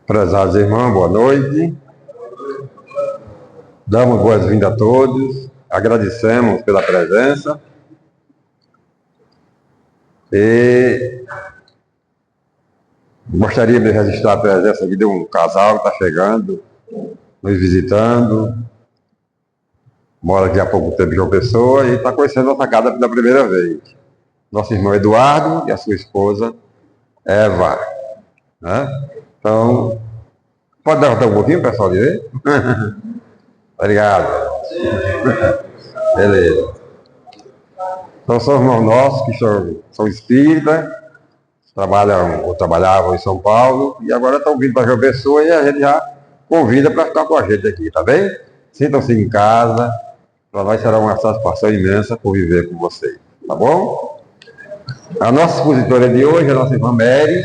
Prezados irmãos, boa noite. Damos boas-vindas a todos, agradecemos pela presença e gostaria de registrar a presença aqui de um casal que está chegando, nos visitando, mora aqui há pouco tempo em João Pessoa e está conhecendo nossa casa pela primeira vez. Nosso irmão Eduardo e a sua esposa Eva. Né? Então, pode levantar um pouquinho, pessoal, de ver? Obrigado. Beleza. Então, são irmãos nossos que são espíritas, trabalhavam em São Paulo e agora estão vindo para João Pessoa e a gente já convida para ficar com a gente aqui, tá bem? Sintam-se em casa, para nós será uma satisfação imensa conviver com vocês, tá bom? A nossa expositora de hoje é a nossa irmã Mary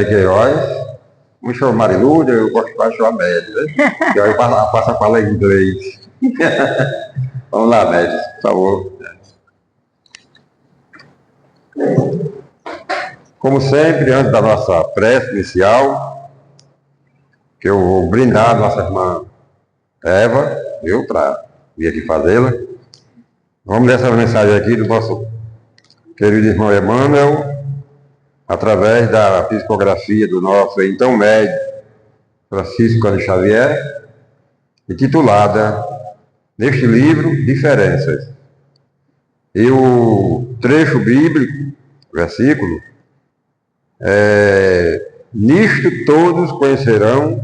Queiroz. Me chamo Mariluda, eu gosto mais de chamar Mary, né? Que aí passa a falar inglês. Vamos lá, Mary, por favor. Como sempre, antes da nossa prece inicial, que eu vou brindar a nossa irmã Eva, para vir aqui fazê-la. Vamos ler essa mensagem aqui do nosso querido irmão Emmanuel, através da psicografia do nosso então médico Francisco Cândido Xavier, intitulada neste livro Diferenças. E o trecho bíblico, versículo, nisto todos conhecerão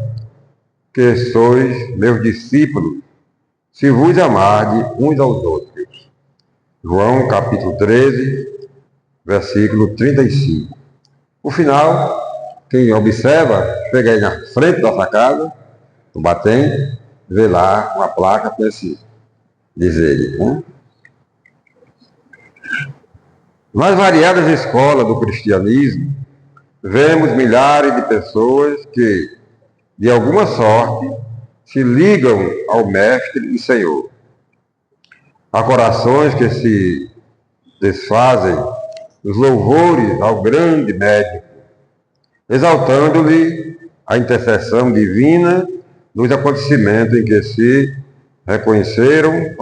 que sois meus discípulos, se vos amardes uns aos outros. João capítulo 13, versículo 35. O final, quem observa, chega aí na frente da nossa casa, no batente, vê lá uma placa com esse dizer. Né? Nas variadas escolas do cristianismo, vemos milhares de pessoas que, de alguma sorte, se ligam ao Mestre e Senhor. Há corações que se desfazem os louvores ao grande médico, exaltando-lhe a intercessão divina nos acontecimentos em que se reconheceram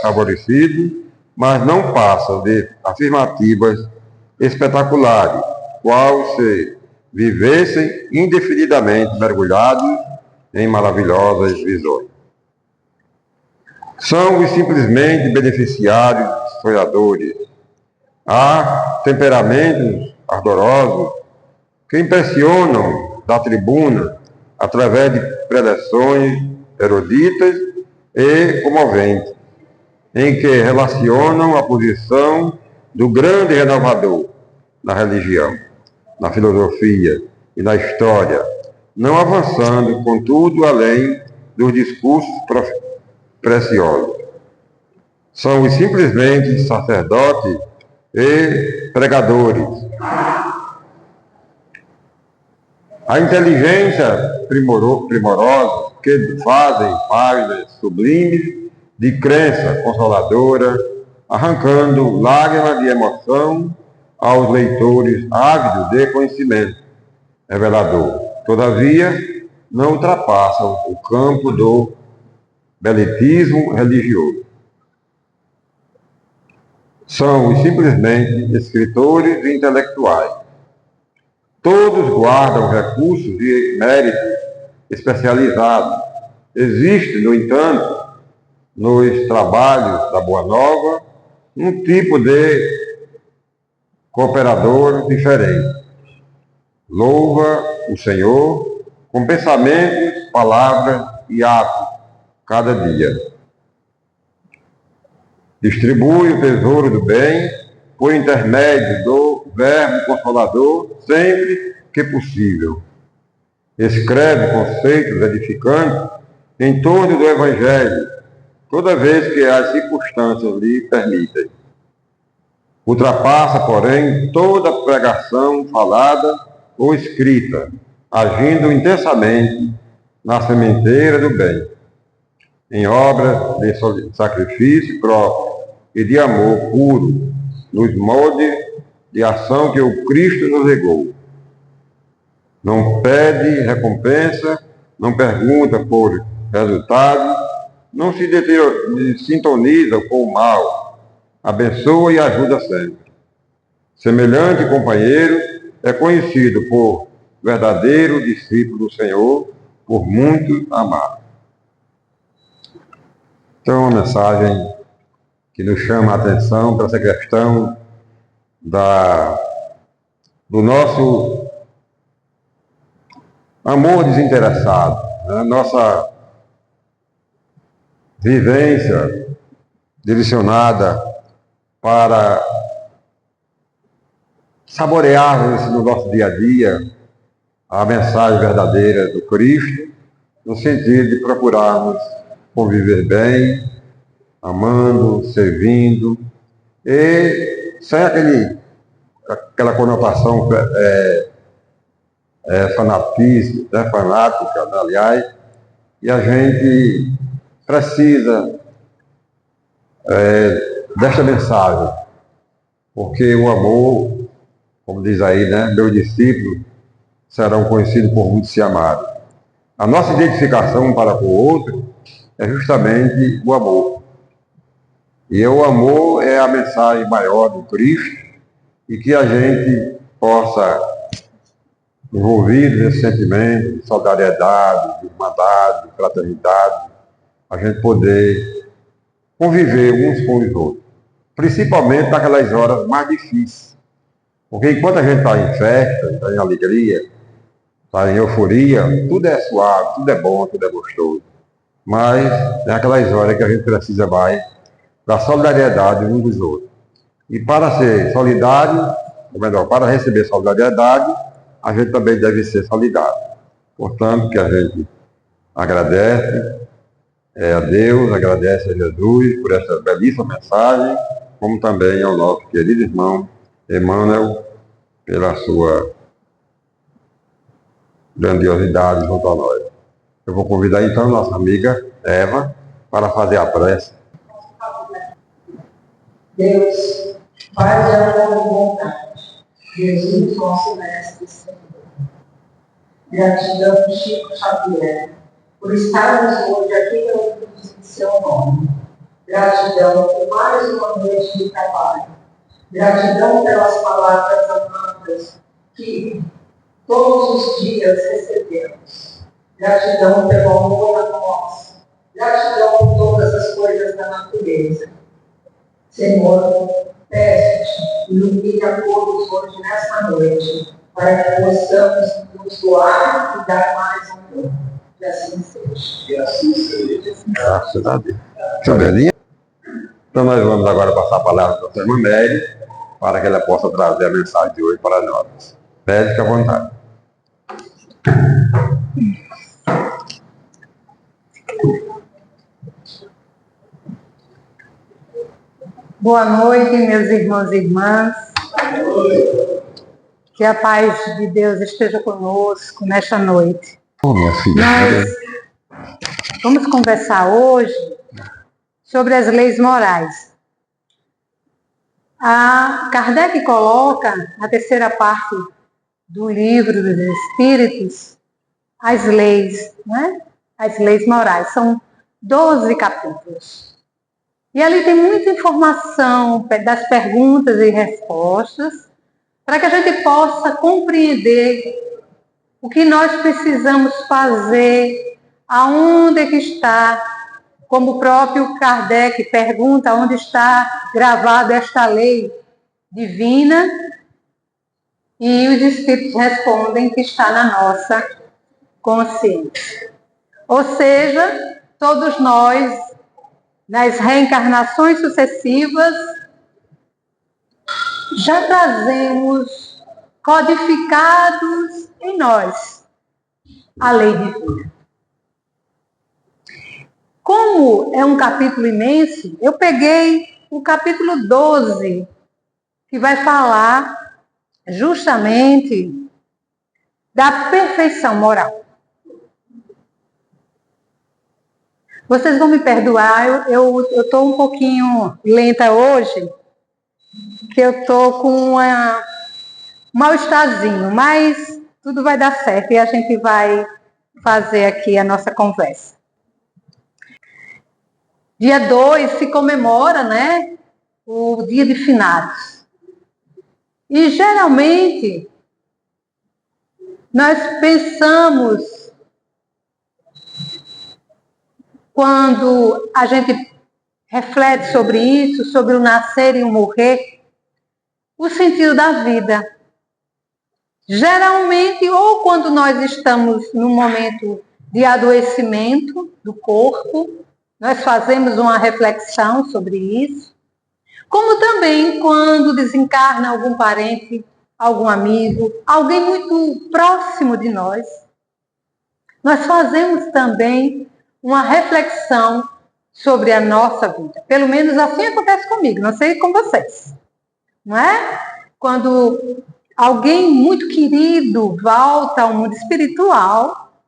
favorecidos, mas não passam de afirmativas espetaculares, qual se vivessem indefinidamente mergulhados em maravilhosas visões. São os simplesmente beneficiários sonhadores. Há temperamentos ardorosos que impressionam da tribuna através de preleções eruditas e comoventes, em que relacionam a posição do grande renovador na religião, na filosofia e na história, não avançando, contudo, além dos discursos preciosos. São os simplesmente sacerdotes e pregadores. A inteligência primorosa que fazem páginas sublimes de crença consoladora, arrancando lágrimas de emoção aos leitores ávidos de conhecimento revelador. Todavia, não ultrapassam o campo do belitismo religioso. São simplesmente escritores e intelectuais. Todos guardam recursos de mérito especializados. Existe, no entanto, nos trabalhos da Boa Nova, um tipo de cooperador diferente. Louva o Senhor com pensamentos, palavras e atos, cada dia. Distribui o tesouro do bem por intermédio do Verbo Consolador sempre que possível. Escreve conceitos edificantes em torno do Evangelho, toda vez que as circunstâncias lhe permitem. Ultrapassa, porém, toda pregação falada ou escrita, agindo intensamente na sementeira do bem, em obras de sacrifício próprio e de amor puro, nos moldes de ação que o Cristo nos legou. não pede recompensa, não pergunta por resultado, não se sintoniza com o mal, abençoa e ajuda sempre. Semelhante companheiro é conhecido por verdadeiro discípulo do Senhor, por muito amado. Então, é uma mensagem que nos chama a atenção para essa questão do nosso amor desinteressado, né? Nossa vivência direcionada para saborearmos no nosso dia a dia a mensagem verdadeira do Cristo, no sentido de procurarmos conviver bem, amando, servindo, e sem aquela conotação fanatismo, né, fanática, né, aliás, e a gente precisa desta mensagem, porque o amor, como diz aí, né, meus discípulos serão conhecidos por muitos e amados. A nossa identificação um para com o outro é justamente o amor. E o amor é a mensagem maior do Cristo, e que a gente possa, envolvido nesse sentimento de solidariedade, de irmandade, de fraternidade, a gente poder conviver uns com os outros. Principalmente naquelas horas mais difíceis. Porque enquanto a gente está em festa, está em alegria, está em euforia, tudo é suave, tudo é bom, tudo é gostoso. Mas é aquelas horas que a gente precisa mais da solidariedade uns dos outros. E para ser solidário, ou melhor, para receber solidariedade, a gente também deve ser solidário. Portanto, que a gente agradece a Deus, agradece a Jesus por essa belíssima mensagem, como também ao nosso querido irmão Emmanuel, pela sua grandiosidade junto a nós. Eu vou convidar então nossa amiga Eva para fazer a prece. Deus, Pai de amor e bondade, Jesus, nosso Mestre e Senhor. Gratidão, Chico Xavier, por estarmos hoje aqui reunidos em seu nome. Gratidão por mais uma noite de trabalho. Gratidão pelas palavras amadas que todos os dias recebemos. Gratidão pelo amor a nós. Gratidão por todas as coisas da natureza. Senhor, peço-te, ilumine a todos hoje nesta noite, para que possamos nos doar e dar mais amor. Que assim seja. Que assim seja. Graças a Deus. Então nós vamos agora passar a palavra para a nossa irmã Mary, para que ela possa trazer a mensagem de hoje para nós. Mary, fique à vontade. Boa noite, meus irmãos e irmãs. Que a paz de Deus esteja conosco nesta noite. Minha filha. Nós vamos conversar hoje sobre as leis morais. A Kardec coloca na terceira parte do livro dos Espíritos as leis, né? As leis morais. São 12 capítulos. E ali tem muita informação das perguntas e respostas para que a gente possa compreender o que nós precisamos fazer, aonde é que está, como o próprio Kardec pergunta, onde está gravada esta lei divina, e os Espíritos respondem que está na nossa consciência. Ou seja, todos nós, nas reencarnações sucessivas, já trazemos codificados em nós a lei divina. Como é um capítulo imenso, eu peguei o capítulo 12, que vai falar justamente da perfeição moral. Vocês vão me perdoar, eu estou um pouquinho lenta hoje, que eu estou com um mal-estarzinho, mas tudo vai dar certo e a gente vai fazer aqui a nossa conversa. Dia 2 se comemora, né, o dia de finados. E geralmente nós pensamos, quando a gente reflete sobre isso, sobre o nascer e o morrer, o sentido da vida. Geralmente, ou quando nós estamos num momento de adoecimento do corpo, nós fazemos uma reflexão sobre isso, como também quando desencarna algum parente, algum amigo, alguém muito próximo de nós, nós fazemos também uma reflexão sobre a nossa vida. Pelo menos assim acontece comigo, não sei com vocês. Não é? Quando alguém muito querido volta ao mundo espiritual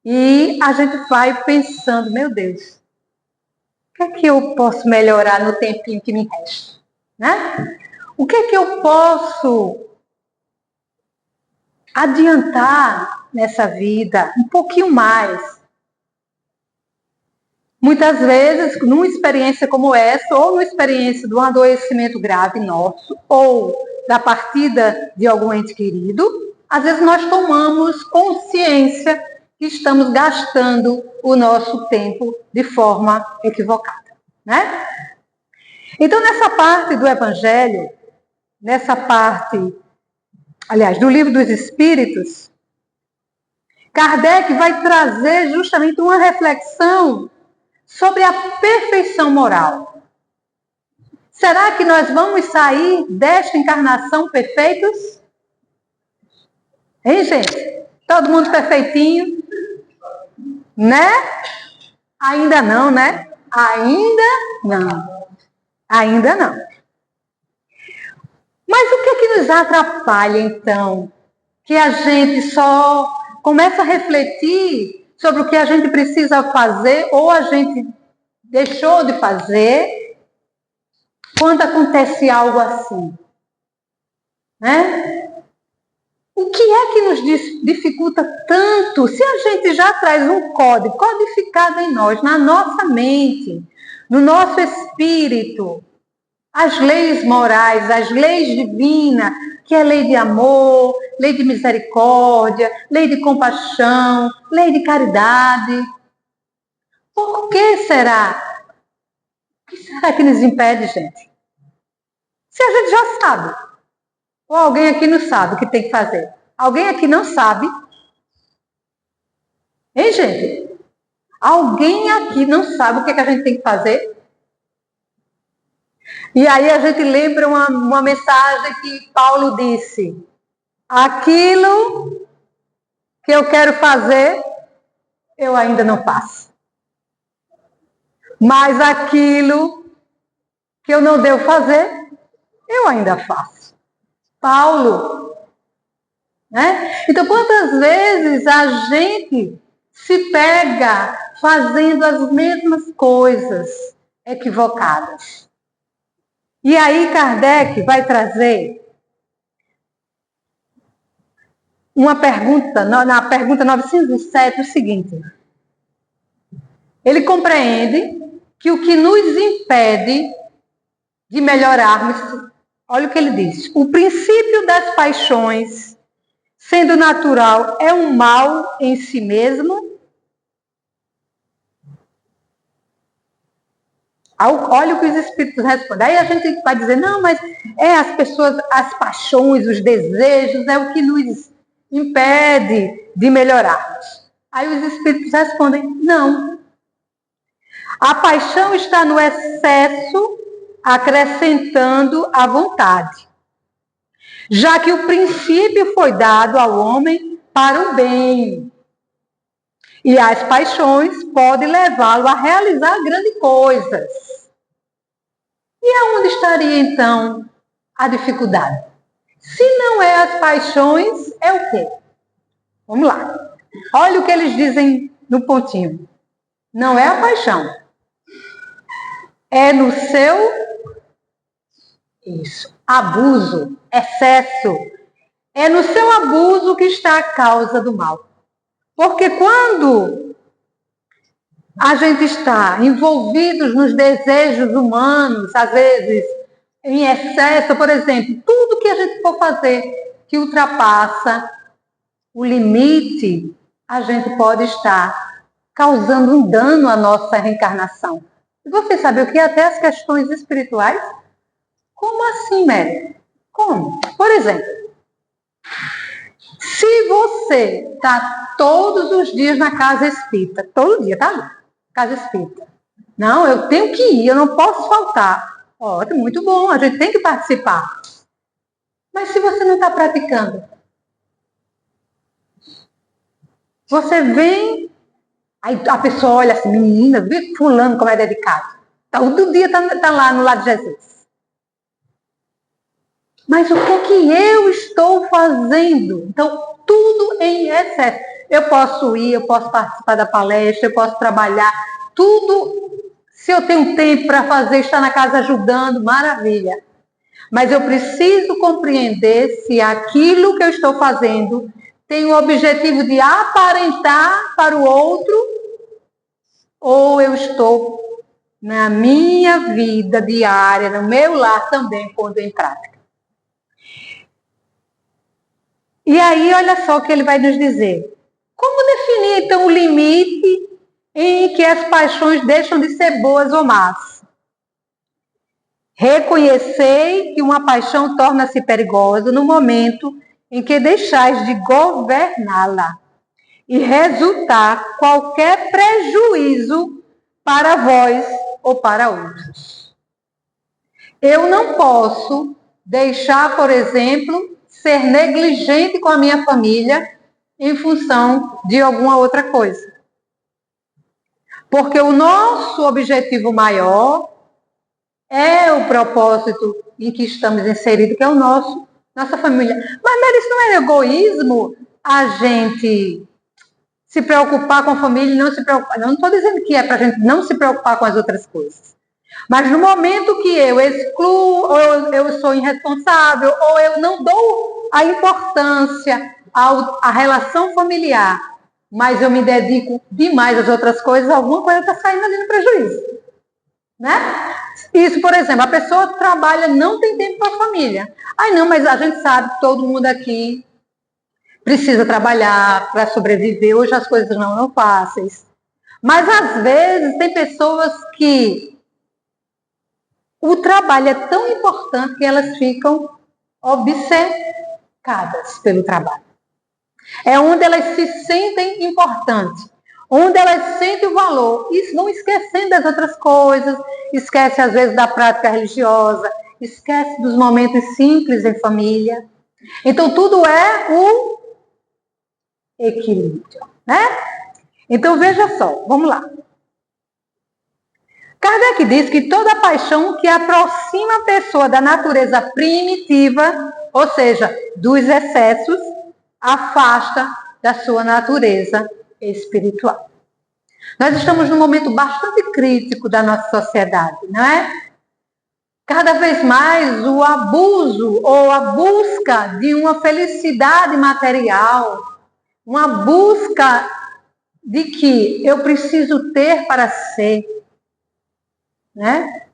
e a gente vai pensando, meu Deus, o que é que eu posso melhorar no tempinho que me resta? Né? O que é que eu posso adiantar nessa vida um pouquinho mais? Muitas vezes, numa experiência como essa, ou numa experiência de um adoecimento grave nosso, ou da partida de algum ente querido, às vezes nós tomamos consciência que estamos gastando o nosso tempo de forma equivocada, né? Então, nessa parte do Evangelho, nessa parte, aliás, do Livro dos Espíritos, Kardec vai trazer justamente uma reflexão sobre a perfeição moral. Será que nós vamos sair desta encarnação perfeitos? Hein, gente? Todo mundo perfeitinho? Né? Ainda não, né? Ainda não. Ainda não. Mas o que é que nos atrapalha, então? Que a gente só começa a refletir sobre o que a gente precisa fazer ou a gente deixou de fazer quando acontece algo assim, né? O que é que nos dificulta tanto se a gente já traz um código codificado em nós, na nossa mente, no nosso espírito, as leis morais, as leis divinas, que é lei de amor, lei de misericórdia, lei de compaixão, lei de caridade. Por que será? O que será que nos impede, gente? Se a gente já sabe. Ou alguém aqui não sabe o que tem que fazer? Alguém aqui não sabe? Hein, gente? Alguém aqui não sabe o que a gente tem que fazer? E aí a gente lembra uma mensagem que Paulo disse: aquilo que eu quero fazer, eu ainda não faço. Mas aquilo que eu não devo fazer, eu ainda faço. Paulo, né? Então, quantas vezes a gente se pega fazendo as mesmas coisas equivocadas? E aí Kardec vai trazer uma pergunta, na pergunta 907, o seguinte: ele compreende que o que nos impede de melhorarmos, olha o que ele diz, o princípio das paixões, sendo natural, é um mal em si mesmo. Olha o que os espíritos respondem. Aí a gente vai dizer, não, mas as pessoas, as paixões, os desejos, é o que nos impede de melhorarmos. Aí os espíritos respondem, não. A paixão está no excesso, acrescentando a vontade, já que o princípio foi dado ao homem para o bem. E as paixões podem levá-lo a realizar grandes coisas. E aonde estaria, então, a dificuldade? Se não é as paixões, é o quê? Vamos lá. Olha o que eles dizem no pontinho. Não é a paixão. É no seu abuso, excesso. É no seu abuso que está a causa do mal. Porque quando a gente está envolvidos nos desejos humanos, às vezes em excesso, por exemplo, tudo que a gente for fazer que ultrapassa o limite, a gente pode estar causando um dano à nossa reencarnação. E você sabe o que é até as questões espirituais? Como assim, Mary? Como? Por exemplo, se você está todos os dias na casa espírita, todo dia, tá? Casa espírita. Não, eu tenho que ir, eu não posso faltar. Ótimo, muito bom, a gente tem que participar. Mas se você não está praticando, você vem, aí a pessoa olha assim, menina, vê fulano como é dedicado. Todo dia está lá no lado de Jesus. Mas o que eu estou fazendo? Então, tudo em excesso. Eu posso ir, eu posso participar da palestra, eu posso trabalhar, tudo. Se eu tenho tempo para fazer, estar na casa ajudando, maravilha. Mas eu preciso compreender se aquilo que eu estou fazendo tem o objetivo de aparentar para o outro ou eu estou na minha vida diária, no meu lar também, pondo em prática. E aí, olha só o que ele vai nos dizer. Como definir, então, o limite em que as paixões deixam de ser boas ou más? Reconhecei que uma paixão torna-se perigosa no momento em que deixais de governá-la e resultar qualquer prejuízo para vós ou para outros. Eu não posso deixar, por exemplo, ser negligente com a minha família em função de alguma outra coisa. Porque o nosso objetivo maior é o propósito em que estamos inseridos, que é o nossa família. Mas isso não é egoísmo a gente se preocupar com a família e não se preocupar. Não estou dizendo que é para a gente não se preocupar com as outras coisas. Mas no momento que eu excluo, ou eu sou irresponsável, ou eu não dou a importância à relação familiar, mas eu me dedico demais às outras coisas, alguma coisa está saindo ali no prejuízo. Né? Isso, por exemplo, a pessoa trabalha, não tem tempo para a família. Ai, não, mas a gente sabe que todo mundo aqui precisa trabalhar para sobreviver. Hoje as coisas não são fáceis. Mas, às vezes, tem pessoas que o trabalho é tão importante que elas ficam obcecadas pelo trabalho. É onde elas se sentem importantes, onde elas sentem o valor. Isso não esquecendo das outras coisas, esquece às vezes da prática religiosa, esquece dos momentos simples em família. Então tudo é o equilíbrio, né? Então veja só, vamos lá. Kardec diz que toda paixão que aproxima a pessoa da natureza primitiva, ou seja, dos excessos, afasta da sua natureza espiritual. Nós estamos num momento bastante crítico da nossa sociedade, não é? Cada vez mais o abuso ou a busca de uma felicidade material, uma busca de que eu preciso ter para ser, né?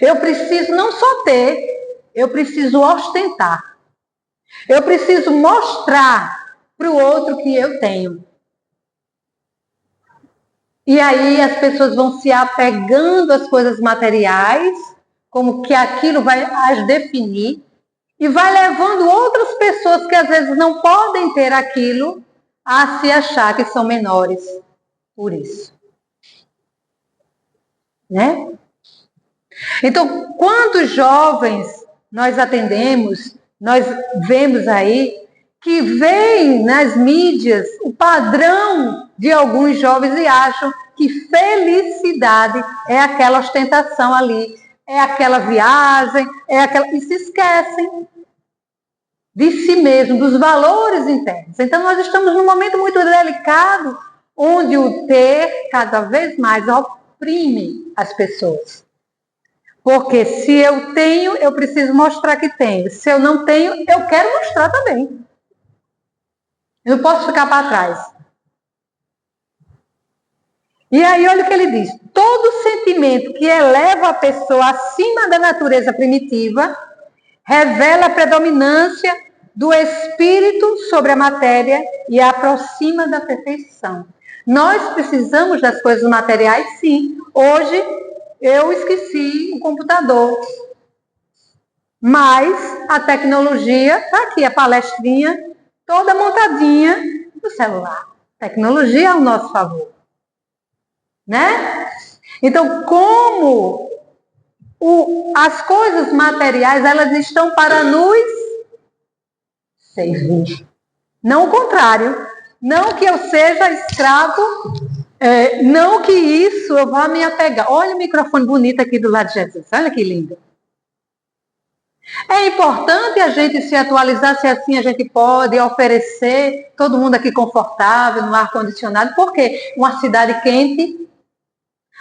Eu preciso não só ter, eu preciso ostentar. Eu preciso mostrar para o outro que eu tenho. E aí as pessoas vão se apegando às coisas materiais, como que aquilo vai as definir, e vai levando outras pessoas que às vezes não podem ter aquilo a se achar que são menores por isso. Né? Então, quantos jovens nós atendemos, nós vemos aí, que veem nas mídias o padrão de alguns jovens e acham que felicidade é aquela ostentação ali, é aquela viagem, e se esquecem de si mesmo, dos valores internos. Então, nós estamos num momento muito delicado, onde o ter cada vez mais oprime as pessoas. Porque se eu tenho, eu preciso mostrar que tenho. Se eu não tenho, eu quero mostrar também. Eu não posso ficar para trás. E aí, olha o que ele diz. Todo sentimento que eleva a pessoa acima da natureza primitiva revela a predominância do espírito sobre a matéria e a aproxima da perfeição. Nós precisamos das coisas materiais, sim. Hoje, eu esqueci o computador. Mas a tecnologia, está aqui a palestrinha, toda montadinha no celular. Tecnologia ao nosso favor. Né? Então, como as coisas materiais, elas estão para nos servir. Não o contrário. Não que eu seja escravo, não que isso eu vá me apegar. Olha o microfone bonito aqui do lado de Jesus. Olha que lindo. É importante a gente se atualizar, se assim a gente pode oferecer todo mundo aqui confortável, no ar-condicionado. Por quê? Uma cidade quente.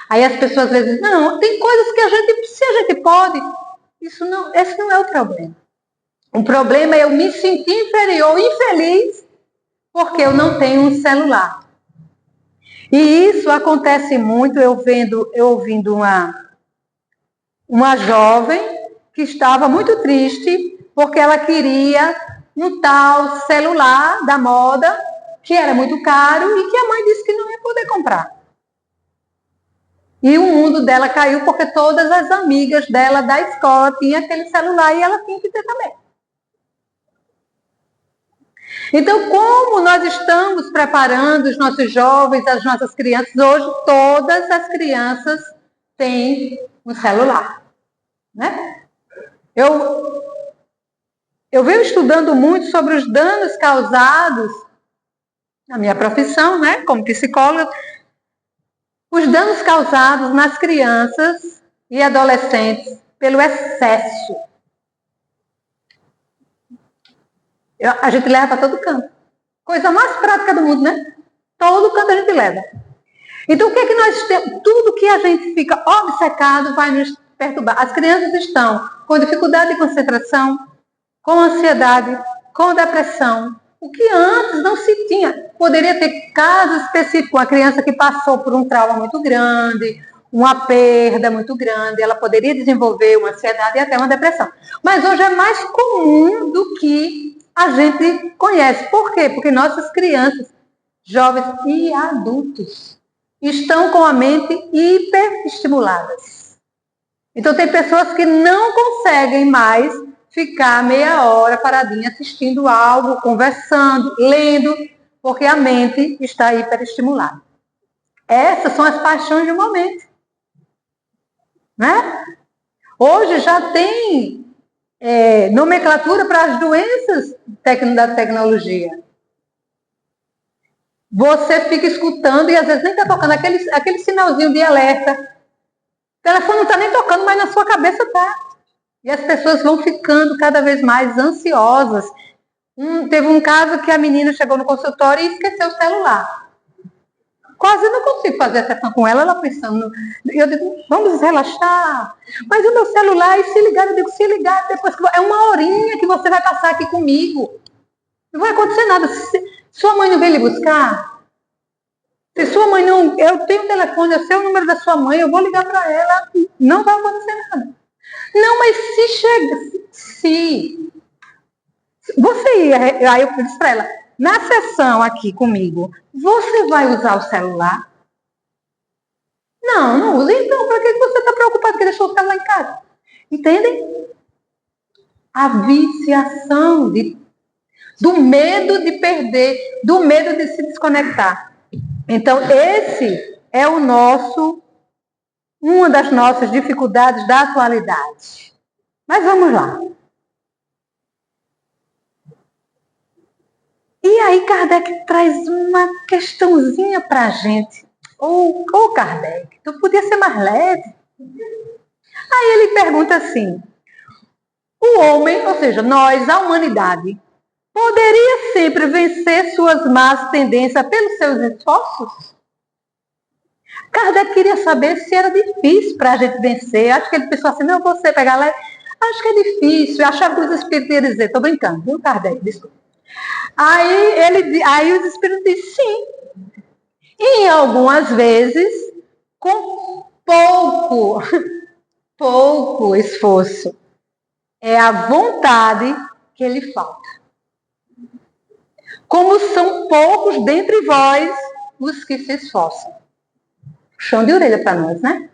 Aí as pessoas às vezes dizem, não, tem coisas que se a gente pode, esse não é o problema. O problema é eu me sentir inferior, infeliz, porque eu não tenho um celular. E isso acontece muito, eu ouvindo uma jovem que estava muito triste, porque ela queria um tal celular da moda, que era muito caro e que a mãe disse que não ia poder comprar. E o mundo dela caiu porque todas as amigas dela da escola tinham aquele celular e ela tinha que ter também. Então, como nós estamos preparando os nossos jovens, as nossas crianças? Hoje, todas as crianças têm um celular. Né? Eu venho estudando muito sobre os danos causados na minha profissão, né, como psicóloga, os danos causados nas crianças e adolescentes pelo excesso. A gente leva para todo canto. Coisa mais prática do mundo, né? Todo canto a gente leva. Então, o que é que nós temos? Tudo que a gente fica obcecado vai nos perturbar. As crianças estão com dificuldade de concentração, com ansiedade, com depressão. O que antes não se tinha. Poderia ter casos específicos. Uma criança que passou por um trauma muito grande, uma perda muito grande, ela poderia desenvolver uma ansiedade e até uma depressão. Mas hoje é mais comum do que a gente conhece. Por quê? Porque nossas crianças, jovens e adultos estão com a mente hiperestimuladas. Então tem pessoas que não conseguem mais ficar meia hora paradinha assistindo algo, conversando, lendo, porque a mente está hiperestimulada. Essas são as paixões do momento. Né? Hoje já tem nomenclatura para as doenças da tecnologia. Você fica escutando e às vezes nem está tocando aquele sinalzinho de alerta. O telefone não está nem tocando, mas na sua cabeça está. E as pessoas vão ficando cada vez mais ansiosas. Teve um caso que a menina chegou no consultório e esqueceu o celular. Quase não consigo fazer a sessão com ela pensando. Eu digo, vamos relaxar. Mas o meu celular, e se ligar? Eu digo, se ligar, depois é uma horinha que você vai passar aqui comigo. Não vai acontecer nada. Sua mãe não veio lhe buscar? Se sua mãe não... Eu tenho o telefone, eu sei o número da sua mãe, eu vou ligar para ela. Não vai acontecer nada. Não, mas se chega... Se... Você ia... Aí eu disse para ela, na sessão aqui comigo, você vai usar o celular? Não, não usa. Então, para que você está preocupado que deixou o celular em casa? Entendem? A viciação do medo de perder, do medo de se desconectar. Então, esse é uma das nossas dificuldades da atualidade. Mas vamos lá. E aí Kardec traz uma questãozinha para a gente. Ô Kardec, tu podia ser mais leve? Aí ele pergunta assim, o homem, ou seja, nós, a humanidade, poderia sempre vencer suas más tendências pelos seus esforços? Kardec queria saber se era difícil para a gente vencer. Acho que ele pensou assim, não, você pegar lá, acho que é difícil. Eu achava que os espíritos iam dizer, estou brincando, viu, Kardec? Desculpa. Aí os espíritos dizem, sim. E algumas vezes, com pouco esforço. É a vontade que lhe falta. Como são poucos dentre vós os que se esforçam. Chão de orelha para nós, né?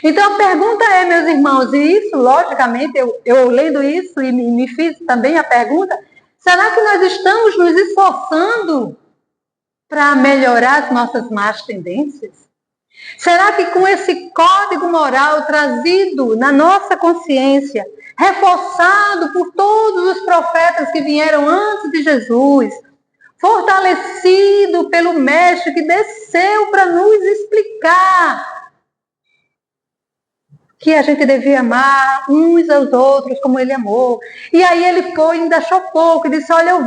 Então a pergunta é, meus irmãos, e isso, logicamente, eu lendo isso e me fiz também a pergunta, será que nós estamos nos esforçando para melhorar as nossas más tendências? Será que com esse código moral trazido na nossa consciência, reforçado por todos os profetas que vieram antes de Jesus, fortalecido pelo Mestre que desceu para nos explicar que a gente devia amar uns aos outros como ele amou. E aí ele foi, ainda achou pouco, e disse, olha,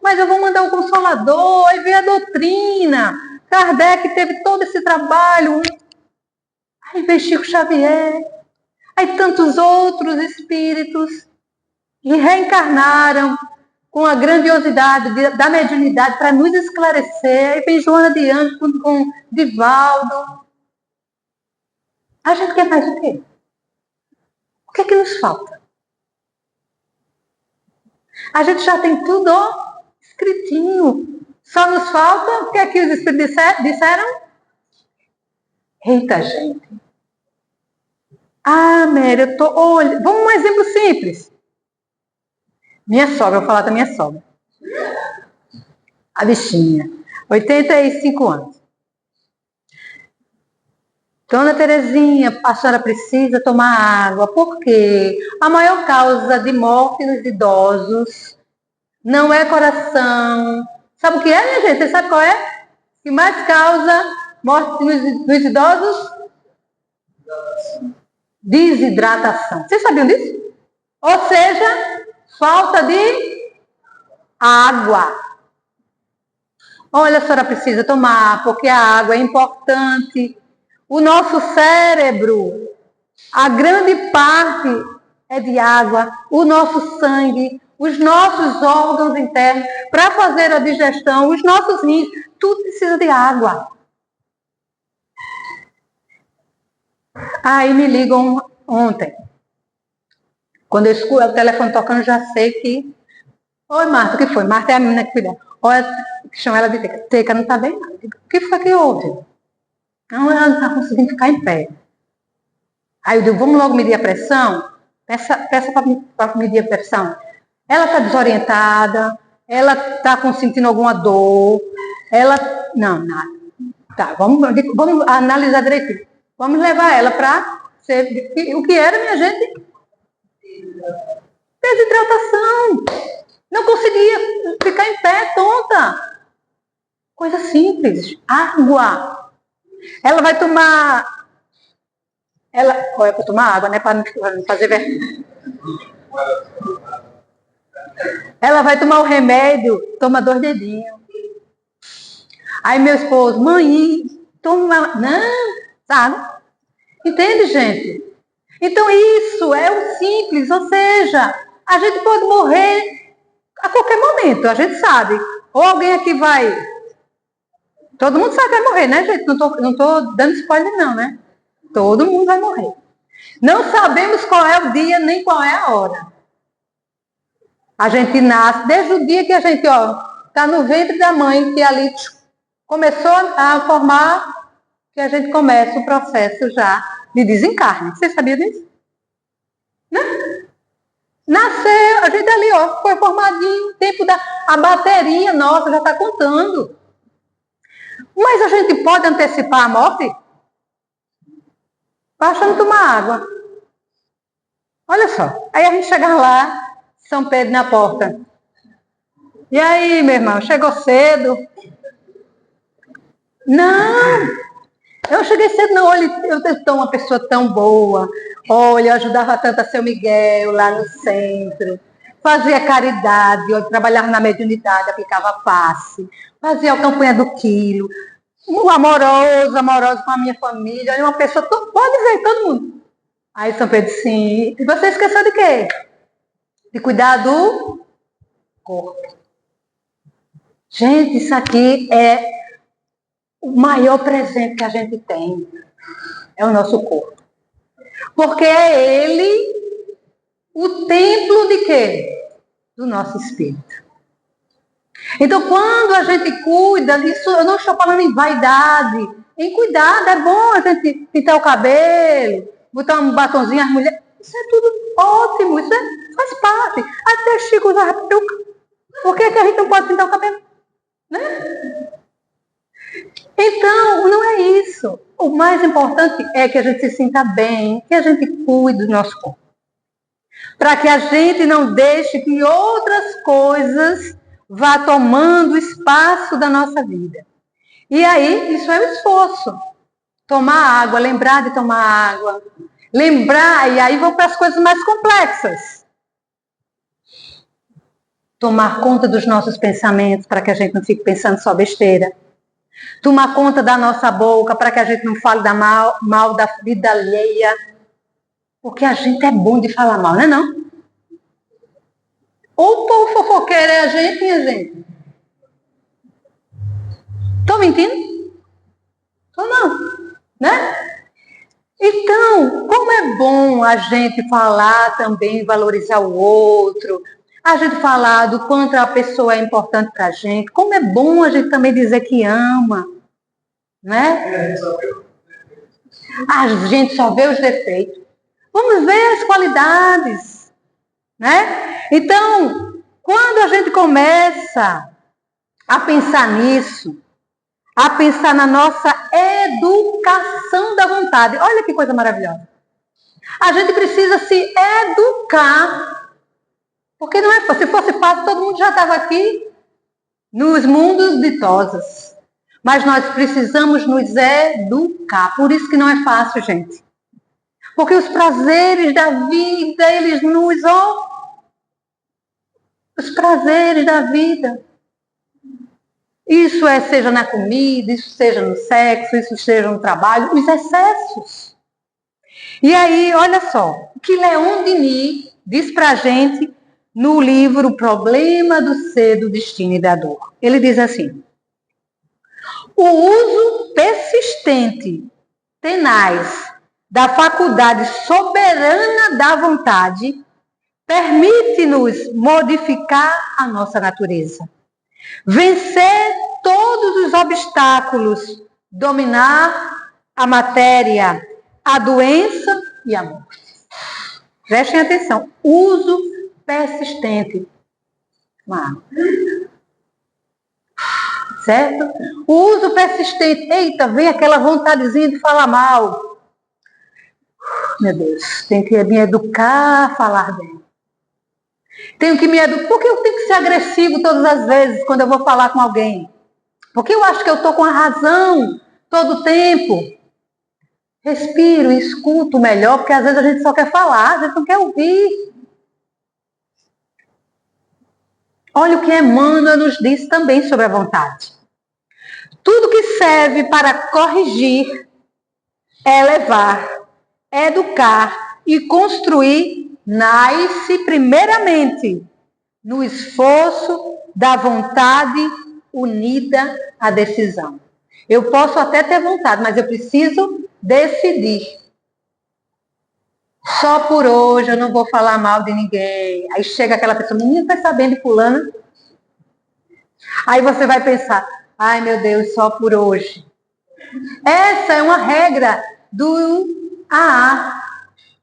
mas eu vou mandar o Consolador, aí veio a doutrina. Kardec teve todo esse trabalho, aí veio Chico Xavier, aí tantos outros espíritos que reencarnaram com a grandiosidade da mediunidade para nos esclarecer. Aí vem Joana de Anjos com Divaldo. A gente quer mais o quê? O que é que nos falta? A gente já tem tudo escritinho. Só nos falta, o que é que os espíritos disseram? Eita, gente. Ah, Mary, eu tô... Olha, vamos um exemplo simples. Minha sogra, vou falar da minha sogra. A bichinha. 85 anos. Dona Terezinha, a senhora precisa tomar água, porque a maior causa de morte nos idosos não é coração. Sabe o que é, minha gente? Você sabe qual é? O que mais causa morte nos idosos? Desidratação. Vocês sabiam disso? Ou seja, falta de água. Olha, a senhora precisa tomar, porque a água é importante. O nosso cérebro, a grande parte é de água. O nosso sangue, os nossos órgãos internos, para fazer a digestão, os nossos rins, tudo precisa de água. Aí me ligam ontem. Quando eu escuto o telefone tocando, eu já sei que... Oi, Marta, o que foi? Marta é a menina que cuida. Olha, chama ela de Teca. Teca, não está bem, não. O que foi que houve? Não, ela não está conseguindo ficar em pé. Aí eu digo, vamos logo medir a pressão? Peça para medir a pressão. Ela está desorientada, ela está sentindo alguma dor, ela... Não, nada. Tá, vamos analisar direitinho. Vamos levar ela para... O que era, minha gente? Desidratação. Não conseguia ficar em pé, tonta. Coisa simples. Água. Ela vai tomar... Olha, para tomar água, né? Para não fazer vergonha. Ela vai tomar o remédio, toma 2 dedinhos. Aí meu esposo, mãe, toma... Não, sabe? Entende, gente? Então isso é o simples, ou seja, a gente pode morrer a qualquer momento, a gente sabe. Ou alguém aqui vai... Todo mundo sabe que vai morrer, né, gente? Não tô dando spoiler não, né? Todo mundo vai morrer. Não sabemos qual é o dia, nem qual é a hora. A gente nasce, desde o dia que a gente, está no ventre da mãe, que ali começou a formar, que a gente começa o processo já de desencarne. Você sabia disso? Né? Nasceu, a gente ali, foi formadinho, o tempo a bateria nossa já está contando. Mas a gente pode antecipar a morte? Bastando tomar água. Olha só, aí a gente chega lá, São Pedro na porta. E aí, meu irmão, chegou cedo? Não, eu cheguei cedo, não. Olha, eu sou uma pessoa tão boa. Olha, eu ajudava tanto a seu Miguel lá no centro. Fazia caridade, eu trabalhava na mediunidade, aplicava passe. Fazia a campanha do quilo. amoroso com a minha família, uma pessoa, pode ver, todo mundo. Aí São Pedro, sim. E você esqueceu de quê? De cuidar do corpo. Gente, isso aqui é o maior presente que a gente tem. É o nosso corpo. Porque é ele o templo de quê? Do nosso espírito. Então, quando a gente cuida disso, eu não estou falando em vaidade, em cuidado, é bom a gente pintar o cabelo, botar um batonzinho, as mulheres, isso é tudo ótimo, isso faz parte. Até Chico usava peruca. Por que a gente não pode pintar o cabelo? Né? Então, não é isso. O mais importante é que a gente se sinta bem, que a gente cuide do nosso corpo. Para que a gente não deixe que outras coisas vá tomando espaço da nossa vida. E aí, isso é o esforço. Tomar água, lembrar de tomar água. Lembrar, e aí vão para as coisas mais complexas. Tomar conta dos nossos pensamentos, para que a gente não fique pensando só besteira. Tomar conta da nossa boca, para que a gente não fale mal da vida alheia. Porque a gente é bom de falar mal, não é não? Ou o povo fofoqueiro é a gente, minha gente? Estou mentindo? Ou não? Né? Então, como é bom a gente falar também, valorizar o outro, a gente falar do quanto a pessoa é importante para a gente, como é bom a gente também dizer que ama, né? A gente só vê os defeitos. Vamos ver as qualidades, né? Então, quando a gente começa a pensar nisso, a pensar na nossa educação da vontade. Olha que coisa maravilhosa. A gente precisa se educar. Porque não é fácil. Se fosse fácil, todo mundo já estava aqui nos mundos ditosos. Mas nós precisamos nos educar. Por isso que não é fácil, gente. Porque os prazeres da vida, eles nos... Os prazeres da vida... Isso seja na comida, isso seja no sexo, isso seja no trabalho, os excessos. E aí, olha só, o que Leon Denis diz pra gente no livro O Problema do Ser, do Destino e da Dor. Ele diz assim: o uso persistente, tenaz, da faculdade soberana da vontade permite-nos modificar a nossa natureza. Vencer todos os obstáculos, dominar a matéria, a doença e a morte. Prestem atenção, uso persistente. Certo? O uso persistente. Eita, vem aquela vontadezinha de falar mal. Meu Deus, tem que me educar a falar bem. Tenho que me educar. Por que eu tenho que ser agressivo todas as vezes quando eu vou falar com alguém? Porque eu acho que eu estou com a razão todo o tempo. Respiro e escuto melhor, porque às vezes a gente só quer falar, a gente não quer ouvir. Olha o que Emmanuel nos diz também sobre a vontade. Tudo que serve para corrigir, elevar, educar e construir nasce primeiramente no esforço da vontade unida à decisão. Eu posso até ter vontade, mas eu preciso decidir. Só por hoje eu não vou falar mal de ninguém. Aí chega aquela pessoa, menina, tá sabendo de fulana? Aí você vai pensar, ai meu Deus, só por hoje. Essa é uma regra do AA.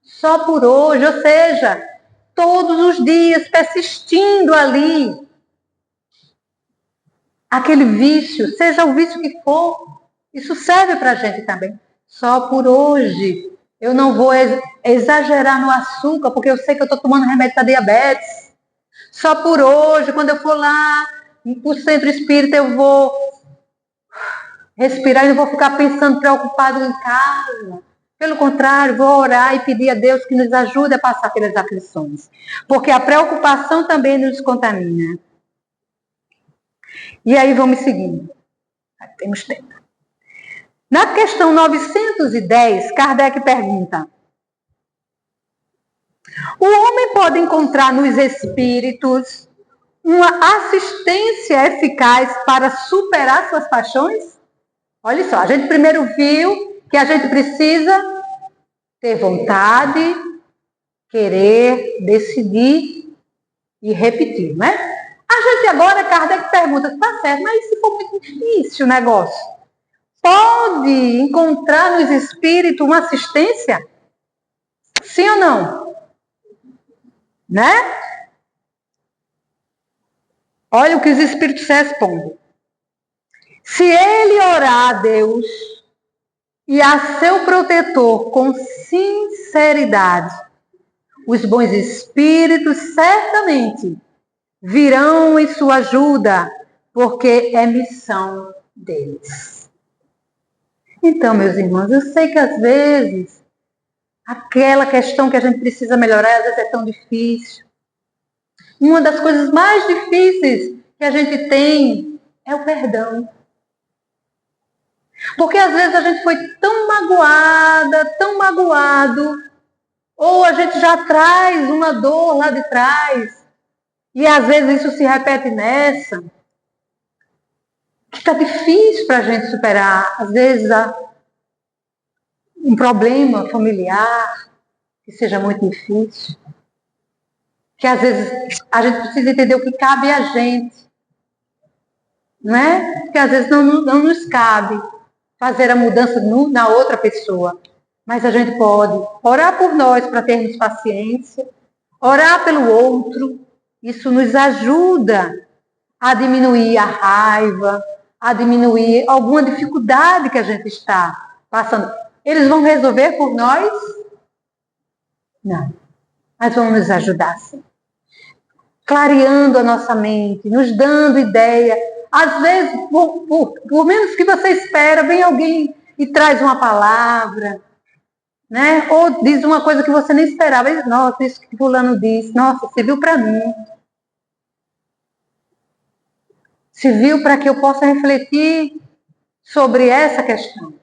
Só por hoje, ou seja, todos os dias persistindo ali. Aquele vício, seja o vício que for, isso serve para a gente também. Só por hoje. Eu não vou exagerar no açúcar, porque eu sei que eu estou tomando remédio para diabetes. Só por hoje, quando eu for lá para o centro espírita, eu vou respirar e não vou ficar pensando, preocupado em casa. Pelo contrário, vou orar e pedir a Deus que nos ajude a passar pelas aflições. Porque a preocupação também nos contamina. E aí vamos seguindo. Temos tempo. Na questão 910, Kardec pergunta: o homem pode encontrar nos espíritos uma assistência eficaz para superar suas paixões? Olha só, a gente primeiro viu que a gente precisa ter vontade, querer, decidir e repetir, né? A gente agora, Kardec pergunta, tá certo, mas se for muito difícil o negócio, pode encontrar nos espíritos uma assistência? Sim ou não? Né? Olha o que os espíritos respondem. Se ele orar a Deus e a seu protetor com sinceridade, os bons espíritos certamente virão em sua ajuda, porque é missão deles. Então, meus irmãos, eu sei que às vezes aquela questão que a gente precisa melhorar, às vezes é tão difícil. Uma das coisas mais difíceis que a gente tem é o perdão. Porque às vezes a gente foi tão magoada, tão magoado, ou a gente já traz uma dor lá de trás, e às vezes isso se repete nessa, que está difícil para a gente superar. Às vezes um problema familiar que seja muito difícil, que às vezes a gente precisa entender o que cabe a gente, né? Porque às vezes não nos cabe fazer a mudança na outra pessoa. Mas a gente pode orar por nós para termos paciência, orar pelo outro. Isso nos ajuda a diminuir a raiva, a diminuir alguma dificuldade que a gente está passando. Eles vão resolver por nós? Não. Mas vão nos ajudar, sim. Clareando a nossa mente, nos dando ideia. Às vezes, por menos que você espera, vem alguém e traz uma palavra, né? Ou diz uma coisa que você nem esperava. Nossa, isso que fulano disse, nossa, serviu para mim. Serviu para que eu possa refletir sobre essa questão.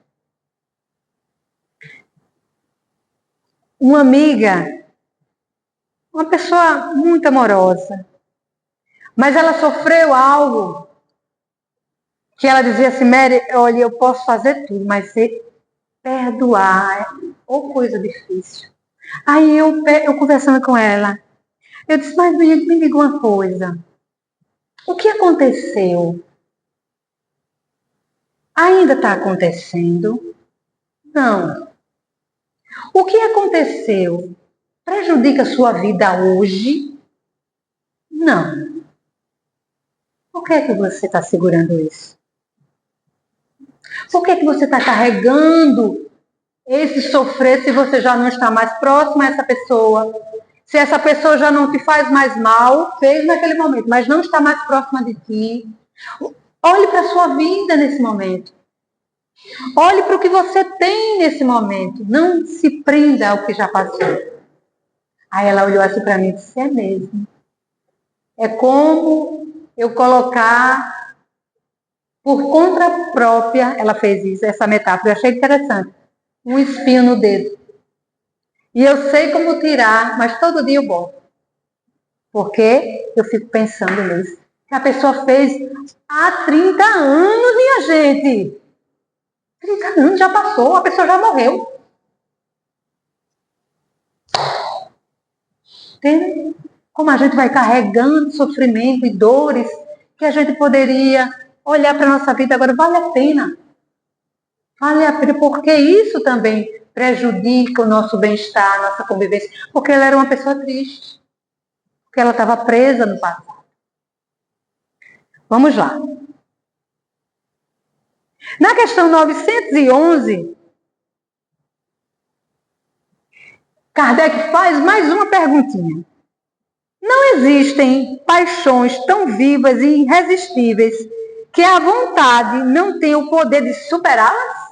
Uma amiga, uma pessoa muito amorosa, mas ela sofreu algo que ela dizia assim: Mary, olha, eu posso fazer tudo, mas perdoar ou coisa difícil. Aí eu conversando com ela, eu disse: mas me diga uma coisa, o que aconteceu? Ainda está acontecendo? Não. O que aconteceu prejudica a sua vida hoje? Não. Por que você está segurando isso? Por que você está carregando esse sofrer se você já não está mais próximo a essa pessoa? Se essa pessoa já não te faz mais mal, fez naquele momento, mas não está mais próxima de ti. Olhe para a sua vida nesse momento. Olhe para o que você tem nesse momento. Não se prenda ao que já passou. Aí ela olhou assim para mim e disse: é mesmo. É como eu colocar por conta própria, ela fez isso, essa metáfora, eu achei interessante, um espinho no dedo. E eu sei como tirar, mas todo dia eu boto. Porque eu fico pensando nisso. Que a pessoa fez há 30 anos, minha gente. 30 anos já passou, a pessoa já morreu. Entende? Como a gente vai carregando sofrimento e dores que a gente poderia olhar para a nossa vida agora. Vale a pena. Vale a pena, porque isso também prejudica o nosso bem-estar, a nossa convivência. Porque ela era uma pessoa triste. Porque ela estava presa no passado. Vamos lá. Na questão 911, Kardec faz mais uma perguntinha. Não existem paixões tão vivas e irresistíveis que a vontade não tem o poder de superá-las?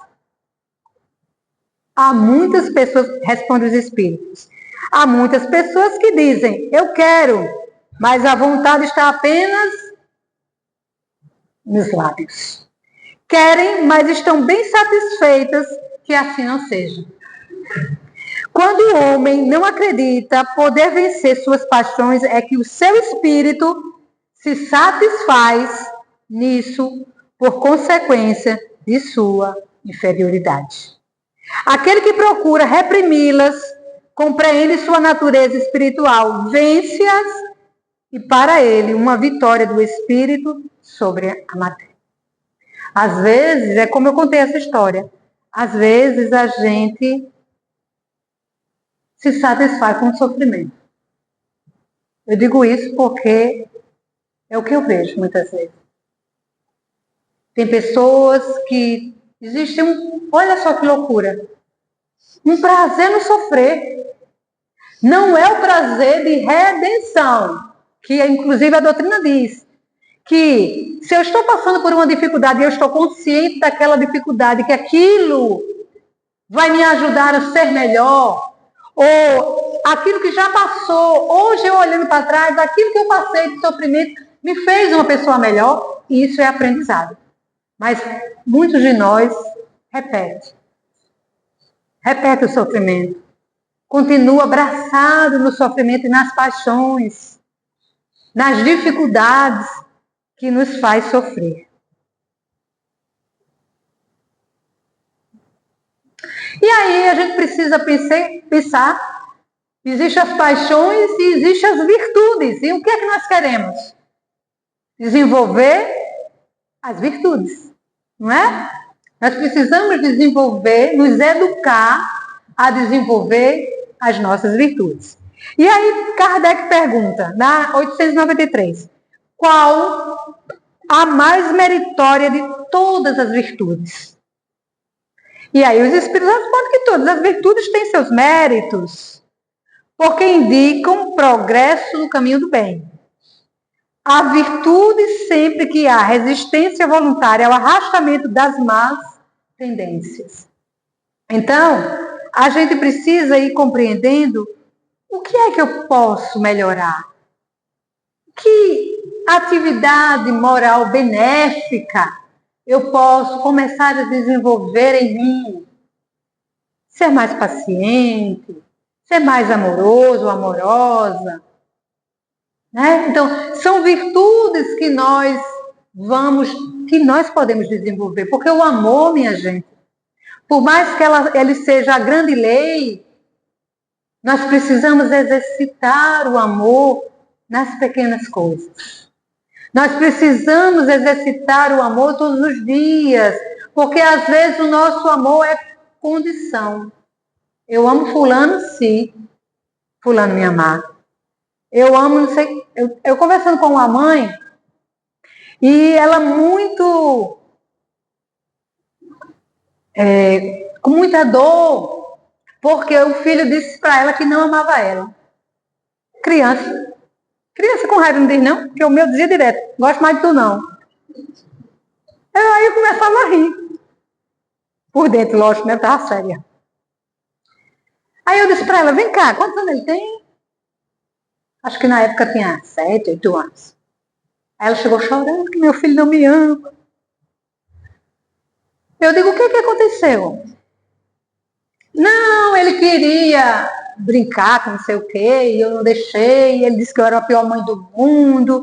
Há muitas pessoas, responde os espíritos, há muitas pessoas que dizem: eu quero, mas a vontade está apenas nos lábios. Querem, mas estão bem satisfeitas que assim não seja. Quando o homem não acredita poder vencer suas paixões, é que o seu espírito se satisfaz nisso por consequência de sua inferioridade. Aquele que procura reprimi-las compreende sua natureza espiritual, vence-as e para ele uma vitória do espírito sobre a matéria. Às vezes, é como eu contei essa história, às vezes a gente se satisfaz com o sofrimento. Eu digo isso porque é o que eu vejo muitas vezes. Tem pessoas que existe olha só que loucura, um prazer no sofrer. Não é o prazer de redenção, que inclusive a doutrina diz, que se eu estou passando por uma dificuldade e eu estou consciente daquela dificuldade, que aquilo vai me ajudar a ser melhor, ou aquilo que já passou, hoje eu olhando para trás, aquilo que eu passei de sofrimento me fez uma pessoa melhor, e isso é aprendizado. Mas muitos de nós repete o sofrimento, continua abraçado no sofrimento e nas paixões, nas dificuldades que nos faz sofrer. E aí a gente precisa pensar, existem as paixões e existem as virtudes. E o que é que nós queremos? Desenvolver as virtudes, não é? Nós precisamos desenvolver, nos educar a desenvolver as nossas virtudes. E aí Kardec pergunta, na 893, qual a mais meritória de todas as virtudes? E aí os espíritos respondem que todas as virtudes têm seus méritos, porque indicam progresso no caminho do bem. A virtude sempre que há resistência voluntária ao arrastamento das más tendências. Então, a gente precisa ir compreendendo o que é que eu posso melhorar. Que atividade moral benéfica eu posso começar a desenvolver em mim? Ser mais paciente, ser mais amoroso, amorosa. Né? Então, são virtudes que nós podemos desenvolver. Porque o amor, minha gente, por mais que ele seja a grande lei, nós precisamos exercitar o amor nas pequenas coisas. Nós precisamos exercitar o amor todos os dias, porque às vezes o nosso amor é condição. Eu amo fulano se fulano me amar. Eu amo, não sei, eu conversando com uma mãe, e ela com muita dor, porque o filho disse para ela que não amava ela. Criança com raiva não diz não, porque o meu dizia direto, gosto mais de tu não. Aí eu começava a rir. Por dentro, lógico, né? Eu estava séria. Aí eu disse para ela, vem cá, quantos anos ele tem? Acho que na época tinha 7, 8 anos. Aí ela chegou chorando que meu filho não me ama. Eu digo, o que aconteceu? Não, ele queria brincar com não sei o quê, e eu não deixei. Ele disse que eu era a pior mãe do mundo,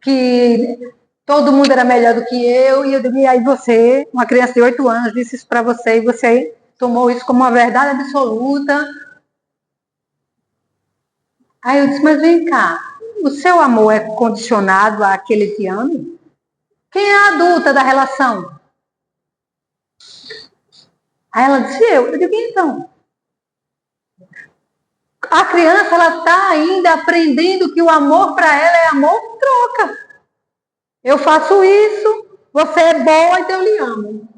que todo mundo era melhor do que eu. E eu digo, e aí você, uma criança de 8 anos, disse isso para você, e você tomou isso como uma verdade absoluta. Aí eu disse, mas vem cá, o seu amor é condicionado a que ele te ame? Quem é a adulta da relação? Aí ela disse, eu digo, então. A criança, ela está ainda aprendendo que o amor para ela é amor troca. Eu faço isso, você é boa, então eu lhe amo.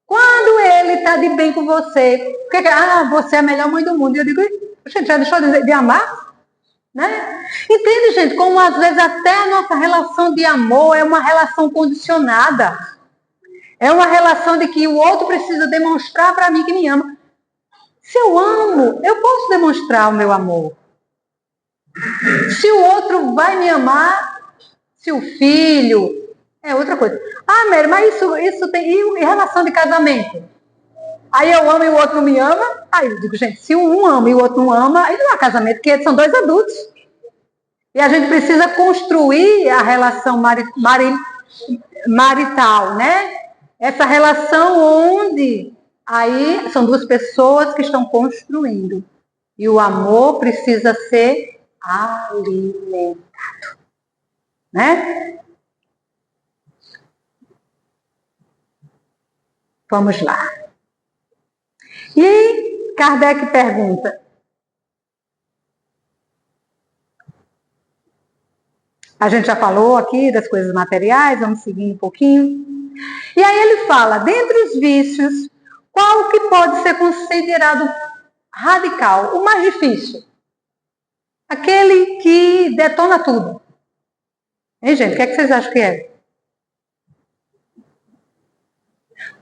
Quando ele está de bem com você, você é a melhor mãe do mundo. Eu digo, gente, já deixou de amar? Né? Entende, gente, como às vezes até a nossa relação de amor é uma relação condicionada. É uma relação de que o outro precisa demonstrar para mim que me ama. Se eu amo, eu posso demonstrar o meu amor. Se o outro vai me amar, se o filho É outra coisa. Ah, Mary, mas isso tem... E relação de casamento? Aí eu amo e o outro não me ama? Aí eu digo, gente, se um ama e o outro não ama, aí não há casamento, porque são dois adultos. E a gente precisa construir a relação marital, né? Essa relação onde aí são duas pessoas que estão construindo. E o amor precisa ser alimentado, né? Vamos lá. E Kardec pergunta: a gente já falou aqui das coisas materiais, vamos seguir um pouquinho. E aí ele fala, dentre os vícios, qual que pode ser considerado radical, o mais difícil? Aquele que detona tudo. Hein, gente? O que é que vocês acham que é?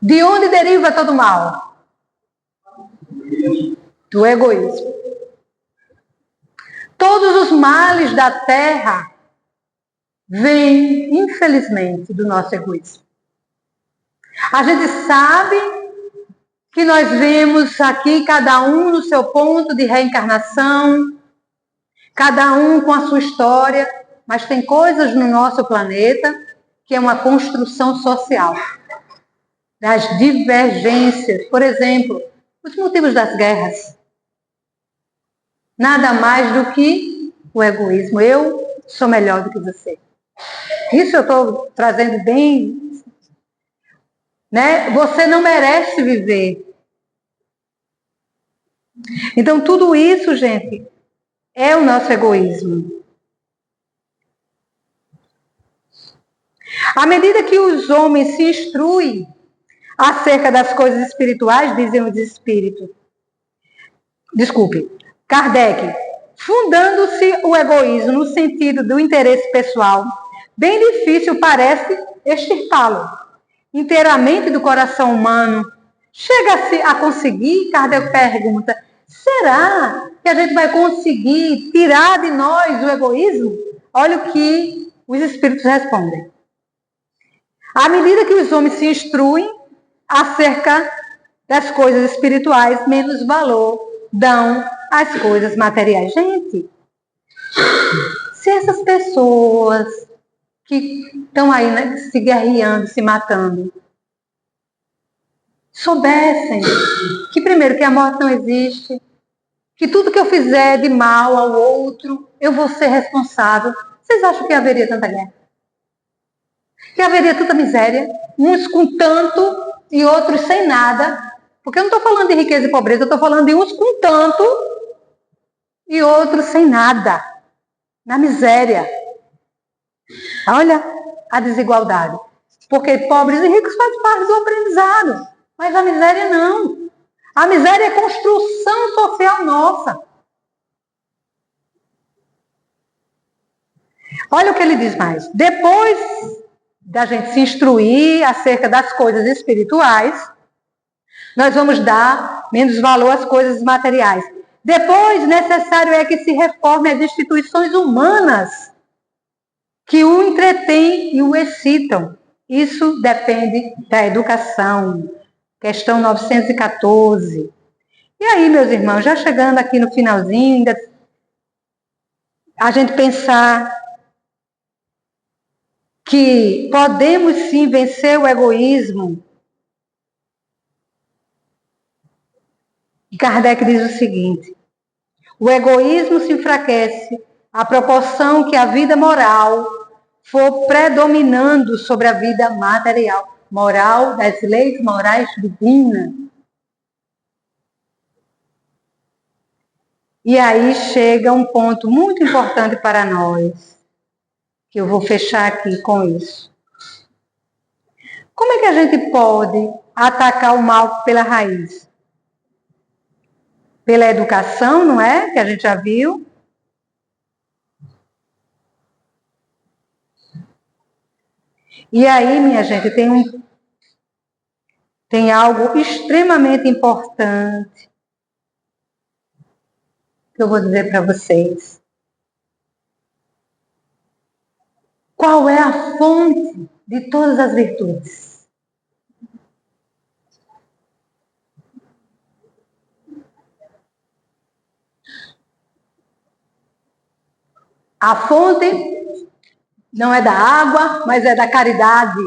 De onde deriva todo mal? Do egoísmo. Todos os males da terra vêm, infelizmente, do nosso egoísmo. A gente sabe que nós vemos aqui cada um no seu ponto de reencarnação, cada um com a sua história, mas tem coisas no nosso planeta que é uma construção social. Das divergências, por exemplo, os motivos das guerras. Nada mais do que o egoísmo. Eu sou melhor do que você. Isso eu estou trazendo bem, né? Você não merece viver. Então, tudo isso, gente, é o nosso egoísmo. À medida que os homens se instruem acerca das coisas espirituais, dizem os espíritos. Desculpe, Kardec, fundando-se o egoísmo no sentido do interesse pessoal, bem difícil parece extirpá-lo inteiramente do coração humano. Chega-se a conseguir? Kardec pergunta, será que a gente vai conseguir tirar de nós o egoísmo? Olha o que os espíritos respondem. À medida que os homens se instruem acerca das coisas espirituais, menos valor dão às coisas materiais. Gente, se essas pessoas que estão aí, né, se guerreando, se matando, soubessem que, primeiro, que a morte não existe, que tudo que eu fizer de mal ao outro, eu vou ser responsável, vocês acham que haveria tanta guerra? Que haveria tanta miséria? Uns com tanto e outros sem nada. Porque eu não estou falando de riqueza e pobreza, eu estou falando de uns com tanto e outros sem nada. Na miséria. Olha a desigualdade. Porque pobres e ricos fazem parte do aprendizado. Mas a miséria não. A miséria é construção social nossa. Olha o que ele diz mais. Depois da gente se instruir acerca das coisas espirituais, nós vamos dar menos valor às coisas materiais. Depois, necessário é que se reforme as instituições humanas que o entretêm e o excitam. Isso depende da educação. Questão 914. E aí, meus irmãos, já chegando aqui no finalzinho, ainda a gente pensar que podemos sim vencer o egoísmo. E Kardec diz o seguinte: o egoísmo se enfraquece à proporção que a vida moral for predominando sobre a vida material, moral das leis morais divinas. E aí chega um ponto muito importante para nós, que eu vou fechar aqui com isso. Como é que a gente pode atacar o mal pela raiz? Pela educação, não é? Que a gente já viu. E aí, minha gente, tem algo extremamente importante que eu vou dizer para vocês. Qual é a fonte de todas as virtudes. A fonte não é da água, mas é da caridade.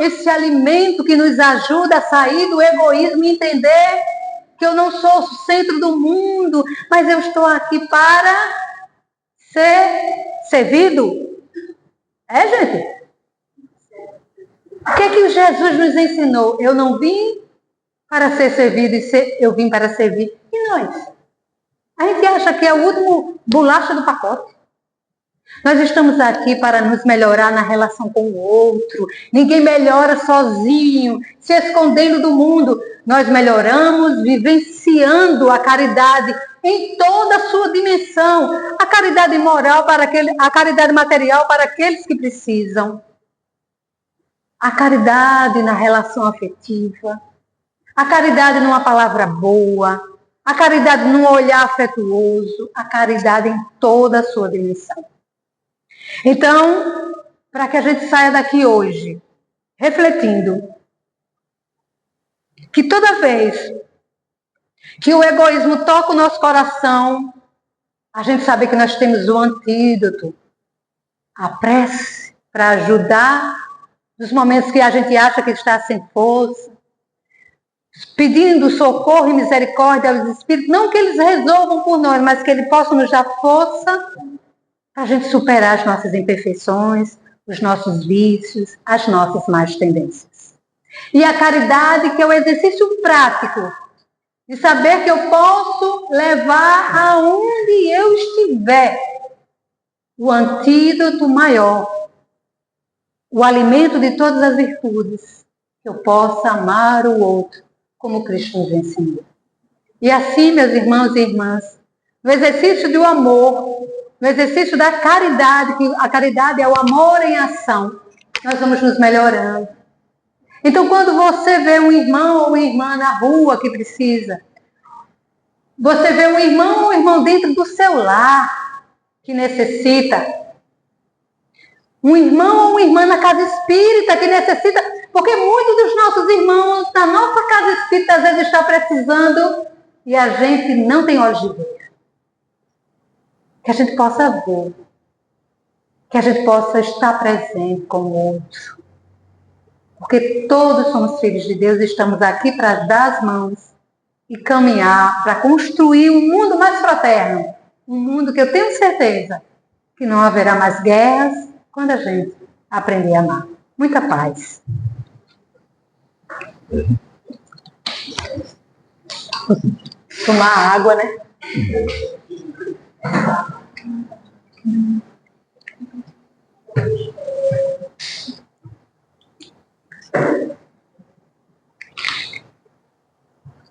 Esse alimento que nos ajuda a sair do egoísmo e entender que eu não sou o centro do mundo, mas eu estou aqui para ser servido. Gente? O que é que Jesus nos ensinou? Eu não vim para ser servido, eu vim para servir. E nós? A gente acha que é o último bolacha do pacote. Nós estamos aqui para nos melhorar na relação com o outro. Ninguém melhora sozinho, se escondendo do mundo. Nós melhoramos vivenciando a caridade em toda a sua dimensão. A caridade moral a caridade material para aqueles que precisam. A caridade na relação afetiva. A caridade numa palavra boa. A caridade num olhar afetuoso. A caridade em toda a sua dimensão. Então, para que a gente saia daqui hoje, refletindo, que toda vez que o egoísmo toca o nosso coração, a gente sabe que nós temos o antídoto, a prece, para ajudar nos momentos que a gente acha que está sem força, pedindo socorro e misericórdia aos Espíritos, não que eles resolvam por nós, mas que eles possam nos dar força para a gente superar as nossas imperfeições, os nossos vícios, as nossas más tendências. E a caridade, que é o exercício prático de saber que eu posso levar aonde eu estiver o antídoto maior, o alimento de todas as virtudes, que eu possa amar o outro como Cristo nos ensinou. E assim, meus irmãos e irmãs, no exercício do amor, no exercício da caridade, que a caridade é o amor em ação, nós vamos nos melhorando. Então, quando você vê um irmão ou uma irmã na rua que precisa, você vê um irmão ou um irmão dentro do seu lar que necessita, um irmão ou uma irmã na casa espírita que necessita, porque muitos dos nossos irmãos na nossa casa espírita às vezes estão precisando e a gente não tem olhos de ver. Que a gente possa ver, que a gente possa estar presente com o outro. Porque todos somos filhos de Deus e estamos aqui para dar as mãos e caminhar para construir um mundo mais fraterno. Um mundo que eu tenho certeza que não haverá mais guerras quando a gente aprender a amar. Muita paz. Tomar água, né?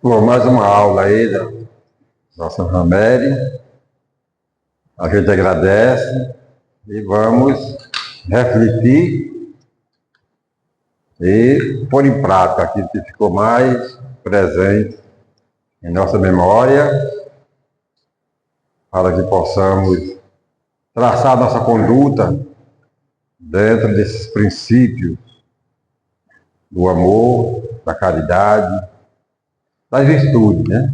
Bom, mais uma aula aí da nossa Raméria. A gente agradece e vamos refletir e pôr em prática aquilo que ficou mais presente em nossa memória, para que possamos traçar nossa conduta dentro desses princípios do amor, da caridade, das virtudes, né?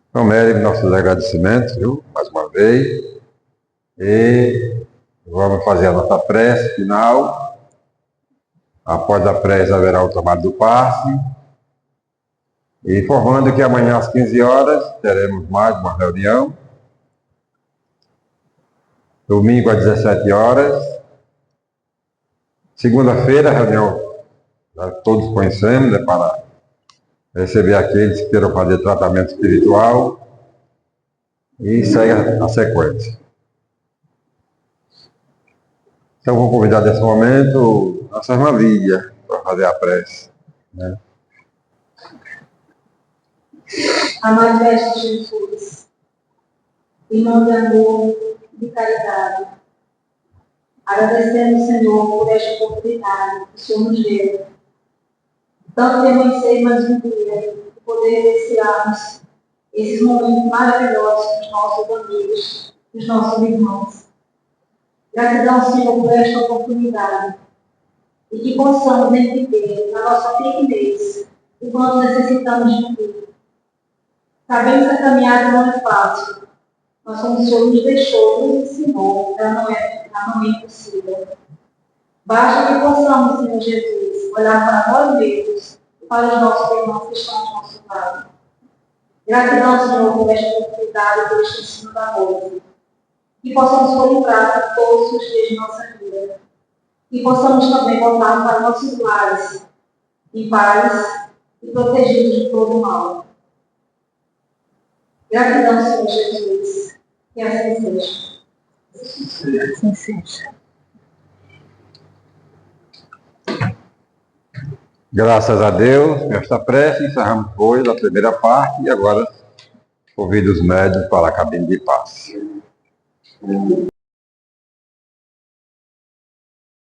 Então, Mary, nossos agradecimentos, viu? Mais uma vez. E vamos fazer a nossa prece final. Após a prece haverá o trabalho do passe. E informando que amanhã às 15 horas teremos mais uma reunião. Domingo às 17 horas. Segunda-feira, reunião, já todos conhecemos, né, para receber aqueles que queiram fazer tratamento espiritual. E segue a sequência. Então, vou convidar nesse momento a nossa irmã Lídia para fazer a prece, né? Amado Mestre Jesus, irmão de amor e de caridade, agradecemos, Senhor, por esta oportunidade que o Senhor nos deu, tanto de amanhecer mais um dia e poder iniciarmos esses momentos maravilhosos com os nossos amigos, com os nossos irmãos. Gratidão, Senhor, por esta oportunidade. E que possamos entender na nossa pequenez o quanto necessitamos de Ti. Sabemos que a caminhada não é fácil, mas como o Senhor nos deixou, nos ensinou, ela não é impossível. Basta que possamos, Senhor Jesus, olhar para nós mesmos e para os nossos irmãos que estão ao nosso lado. Gratidão, Senhor, por esta oportunidade, por este ensino da noite. Que possamos pôr em prática todos os dias de nossa vida. Que possamos também voltar para nossos lares, em paz e protegidos de todo o mal. Gratidão, Senhor Jesus. Que assim seja. Assim seja. Graças a Deus, esta prece, encerramos hoje a primeira parte e agora ouvidos médios para a cabine de paz.